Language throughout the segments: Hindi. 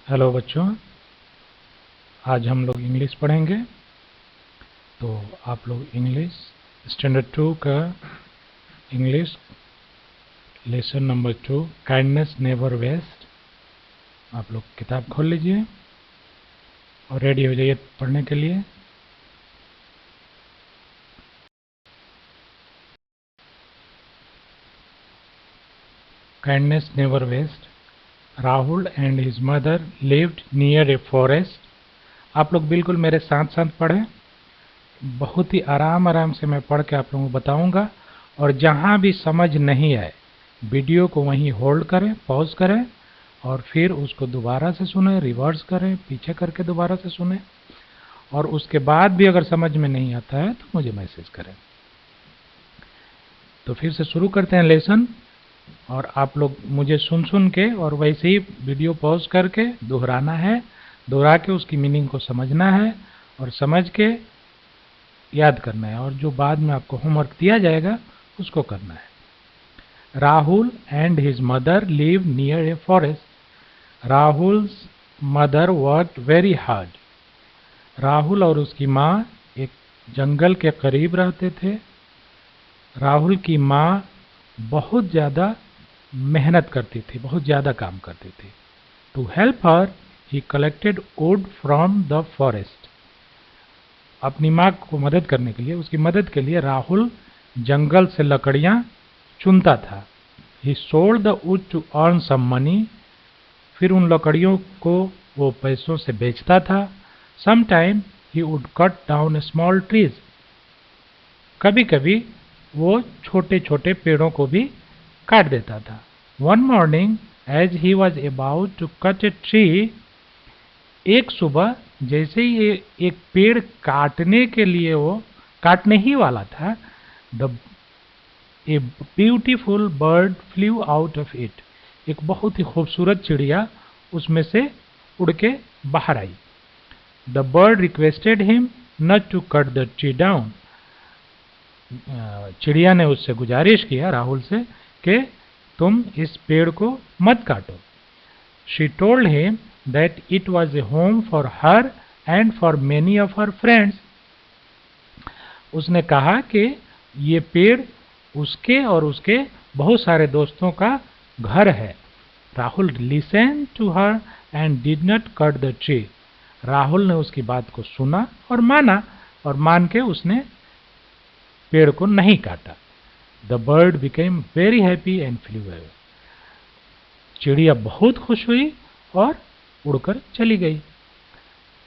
हेलो बच्चों, आज हम लोग इंग्लिश पढ़ेंगे। तो आप लोग इंग्लिश स्टैंडर्ड 2 का English lesson number 2 kindness never waste. आप लोग किताब खोल लीजिए और रेडी हो जाइए पढ़ने के लिए। Kindness never waste. Rahul and his mother lived near a forest. आप लोग बिल्कुल मेरे साथ साथ पढ़ें। बहुत ही आराम आराम से मैं पढ़ के आप लोगों को बताऊंगा, और जहां भी समझ नहीं आए वीडियो को वहीं होल्ड करें, पॉज करें और फिर उसको दोबारा से सुने, रिवर्स करें, पीछे करके दोबारा से सुने, और उसके बाद भी अगर समझ में नहीं आता है तो मुझे मैसेज करें। तो फिर से शुरू करते हैं लेसन, और आप लोग मुझे सुन सुन के और वैसे ही वीडियो पॉज करके दोहराना है, दोहरा के उसकी मीनिंग को समझना है और समझ के याद करना है, और जो बाद में आपको होमवर्क दिया जाएगा उसको करना है। Rahul and his mother live near a forest. Rahul's mother worked very hard. Rahul और उसकी माँ एक जंगल के करीब रहते थे। राहुल की माँ बहुत ज़्यादा मेहनत करती थी, बहुत ज़्यादा काम करती थी। To help her he collected wood from the forest. अपनी माँ को मदद करने के लिए, उसकी मदद के लिए राहुल जंगल से लकड़ियाँ चुनता था। ही sold the wood to earn some money. फिर उन लकड़ियों को वो पैसों से बेचता था। Some time he would cut down small trees. कभी कभी वो छोटे छोटे पेड़ों को भी काट देता था। One morning as he was about to cut a tree. एक सुबह जैसे ही ये एक पेड़ काटने के लिए वो काटने ही वाला था, the A beautiful bird flu out of it. एक बहुत ही खूबसूरत चिड़िया उसमें से उड़ के बाहर आई। The bird requested him not to cut the tree down. चिड़िया ने उससे गुजारिश किया, राहुल से, कि तुम इस पेड़ को मत काटो। She told him that it was a home for her and for many of her friends. उसने कहा कि ये पेड़ उसके और उसके बहुत सारे दोस्तों का घर है। Rahul listen to her and did not cut the tree. Rahul ने उसकी बात को सुना और माना, और मान के उसने पेड़ को नहीं काटा। The bird became very happy and flew away. चिड़िया बहुत खुश हुई और उड़कर चली गई।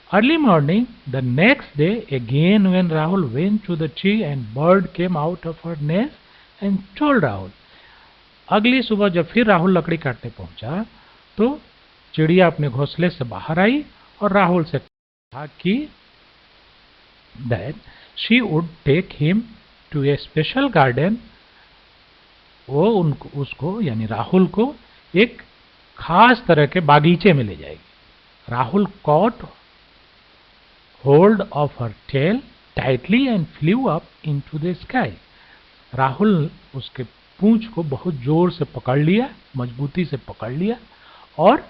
Early morning the next day again when Rahul went to the tree and bird came out of her nest and told Rahul. अगली सुबह जब फिर राहुल लकड़ी काटने पहुंचा तो चिड़िया अपने घोंसले से बाहर आई और राहुल से कहा कि that she would take him to a special garden. वो उसको यानी राहुल को एक खास तरह के बागीचे में ले जाएगी। Rahul caught hold of her tail tightly and flew up into the sky. Rahul उसके पूंछ को बहुत जोर से पकड़ लिया, मजबूती से पकड़ लिया, और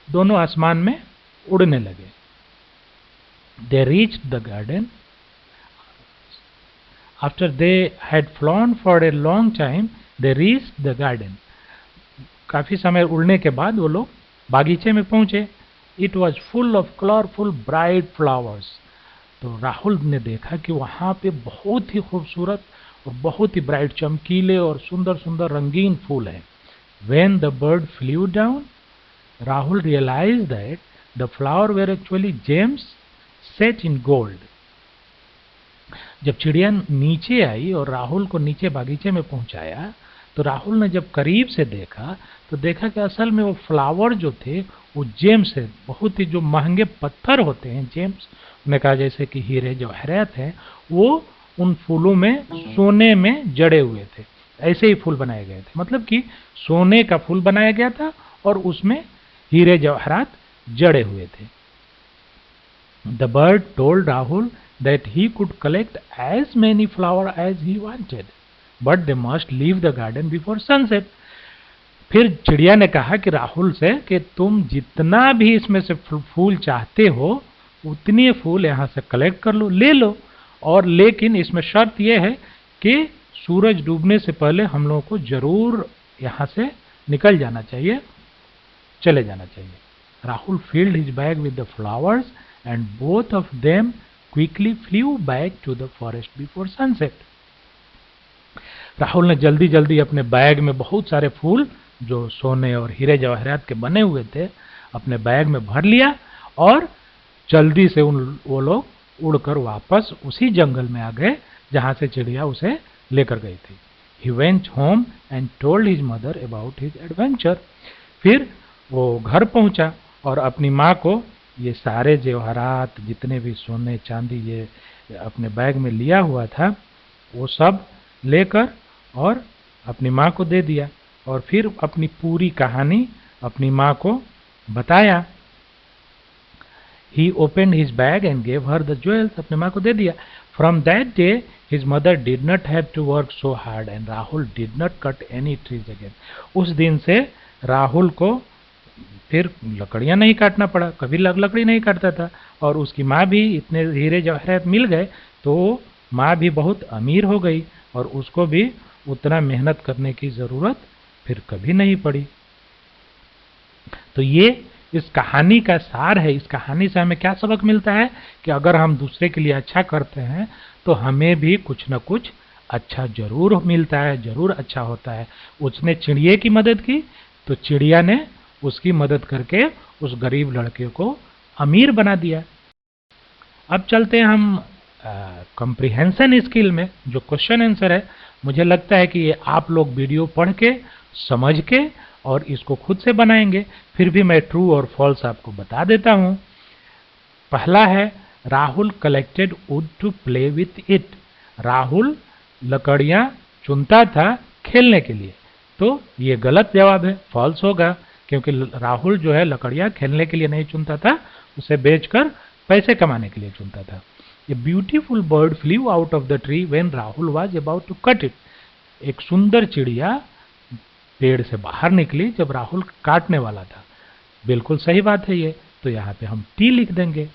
दोनों आसमान में उड़ने लगे। They reached the garden. After they had flown for a long time, they reached the garden. काफी समय उड़ने के बाद वो लोग बागीचे में पहुंचे। It was full of colorful bright flowers. तो राहुल ने देखा कि वहाँ पे बहुत ही खूबसूरत और बहुत ही ब्राइट, चमकीले और सुंदर सुंदर रंगीन फूल हैं। When the bird flew down, Rahul realized that the flowers were actually gems set in gold. जब चिड़िया नीचे आई और राहुल को नीचे बागीचे में पहुंचाया तो राहुल ने जब करीब से देखा तो देखा कि असल में वो फ्लावर जो थे वो जेम्स है, बहुत ही जो महंगे पत्थर होते हैं जेम्स, उन्होंने कहा जैसे कि हीरे जवाहरात हैं, वो उन फूलों में सोने में जड़े हुए थे। ऐसे ही फूल बनाए गए थे, मतलब कि सोने का फूल बनाया गया था और उसमें हीरे जवाहरात जड़े हुए थे। The bird told Rahul that he could collect as many flowers as he wanted, but they must leave the garden before sunset. फिर चिड़िया ने कहा कि राहुल से कि तुम जितना भी इसमें से फूल चाहते हो उतनी फूल यहाँ से कलेक्ट कर लो, ले लो, और लेकिन इसमें शर्त यह है कि सूरज डूबने से पहले हम लोगों को जरूर यहाँ से निकल जाना चाहिए, चले जाना चाहिए। Rahul filled his bag with the flowers and both of them quickly flew back to the forest before sunset. Rahul ने जल्दी जल्दी अपने बैग में बहुत सारे फूल जो सोने और हीरे जवाहरात के बने हुए थे अपने बैग में भर लिया और जल्दी से वो लोग उड़कर वापस उसी जंगल में आ गए जहां से चिड़िया उसे लेकर गई थी। He went home and told his mother about his adventure. फिर वो घर पहुंचा और अपनी माँ को ये सारे जवाहरात जितने भी सोने चांदी ये अपने बैग में लिया हुआ था वो सब लेकर और अपनी माँ को दे दिया और फिर अपनी पूरी कहानी अपनी माँ को बताया। He opened his bag and gave her the jewels. अपने माँ को दे दिया। From that day, his mother did not have to work so hard and Rahul did not cut any trees again. उस दिन से राहुल को फिर लकड़ियां नहीं काटना पड़ा, कभी लकड़ी नहीं काटता था और उसकी माँ भी इतने हीरे जवाहरात मिल गए तो माँ भी बहुत अमीर हो गई और उसको भी उतना मेहनत करने की ज़रूरत फिर कभी नहीं पड़ी। तो ये इस कहानी का सार है। इस कहानी से हमें क्या सबक मिलता है कि अगर हम दूसरे के लिए अच्छा करते हैं तो हमें भी कुछ न कुछ अच्छा जरूर मिलता है, जरूर अच्छा होता है। उसने चिड़िया की मदद की तो चिड़िया ने उसकी मदद करके उस गरीब लड़के को अमीर बना दिया। अब चलते हैं हम कॉम्प्रिहेंशन स्किल में, जो क्वेश्चन आंसर है। मुझे लगता है कि ये आप लोग वीडियो पढ़ के समझ के और इसको खुद से बनाएंगे। फिर भी मैं ट्रू और फॉल्स आपको बता देता हूँ। पहला है Rahul collected wood to play with it. Rahul लकड़ियाँ चुनता था खेलने के लिए, तो ये गलत जवाब है, फॉल्स होगा, क्योंकि राहुल जो है लकड़ियाँ खेलने के लिए नहीं चुनता था, उसे बेचकर पैसे कमाने के लिए चुनता था। A beautiful bird flew out of the tree when Rahul was about to cut it. एक सुंदर चिड़िया पेड़ से बाहर निकली जब राहुल काटने वाला था। बिल्कुल सही बात है ये, तो यहाँ पे हम टी लिख देंगे।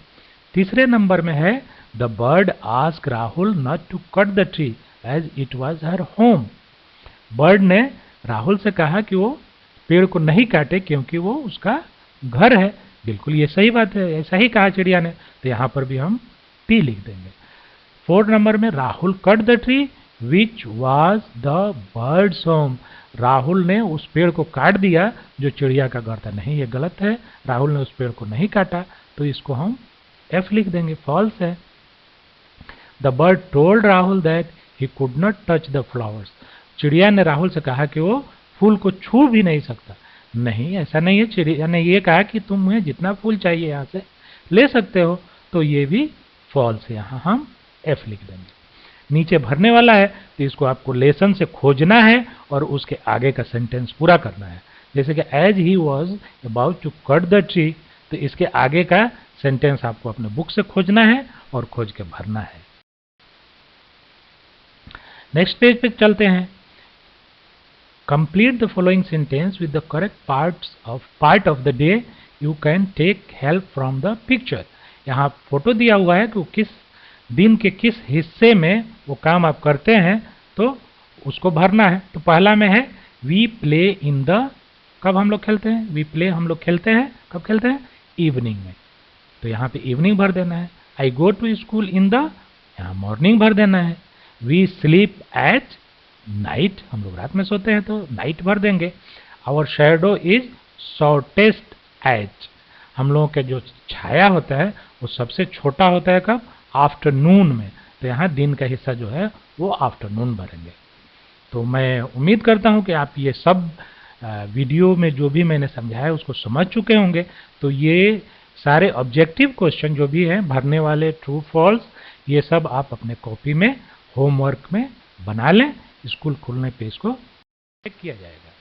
तीसरे नंबर में है the bird ask Rahul not to cut the tree as it was her home. Bird ने राहुल से कहा कि वो पेड़ को नहीं काटे क्योंकि वो उसका घर है। बिल्कुल ये सही बात है, ऐसा ही कहा चिड़िया ने, तो यहाँ पर भी हम टी लिख देंगे। फोर्थ नंबर में Rahul cut the tree which was the birds home. Rahul ने उस पेड़ को काट दिया जो चिड़िया का घर था। नहीं, ये गलत है, राहुल ने उस पेड़ को नहीं काटा, तो इसको हम एफ लिख देंगे, फॉल्स है। The bird told Rahul that he could not touch the flowers. चिड़िया ने राहुल से कहा कि वो फूल को छू भी नहीं सकता। नहीं, ऐसा नहीं है, चिड़िया ने ये कहा कि तुम्हें जितना फूल चाहिए यहाँ से ले सकते हो, तो ये भी फॉल्स है, यहाँ हम एफ लिख देंगे। नीचे भरने वाला है तो इसको आपको लेसन से खोजना है और उसके आगे का सेंटेंस पूरा करना है। जैसे कि as he was about to cut the tree, तो इसके आगे का सेंटेंस आपको अपने बुक से खोजना है और खोज के भरना है। नेक्स्ट पेज पे चलते हैं। Complete the following sentence with the correct part of the day. You can take help from the picture. यहाँ फोटो दिया हुआ है कि किस दिन के किस हिस्से में वो काम आप करते हैं, तो उसको भरना है। तो पहला में है वी प्ले इन द। कब हम लोग खेलते हैं? वी प्ले हम लोग खेलते हैं, कब खेलते हैं? इवनिंग में, तो यहाँ पे इवनिंग भर देना है। I go to school in the, यहाँ मॉर्निंग भर देना है। वी स्लीप एट नाइट, हम लोग रात में सोते हैं तो नाइट भर देंगे। Our shadow is shortest as, हम लोगों के जो छाया होता है वो सबसे छोटा होता है कब? आफ्टरनून में, तो यहाँ दिन का हिस्सा जो है वो आफ्टरनून भरेंगे। तो मैं उम्मीद करता हूँ कि आप ये सब वीडियो में जो भी मैंने समझाया उसको समझ चुके होंगे। तो ये सारे ऑब्जेक्टिव क्वेश्चन जो भी हैं भरने वाले, ट्रू फॉल्स, ये सब आप अपने कॉपी में होमवर्क में बना लें। स्कूल खुलने पे इसको चेक किया जाएगा।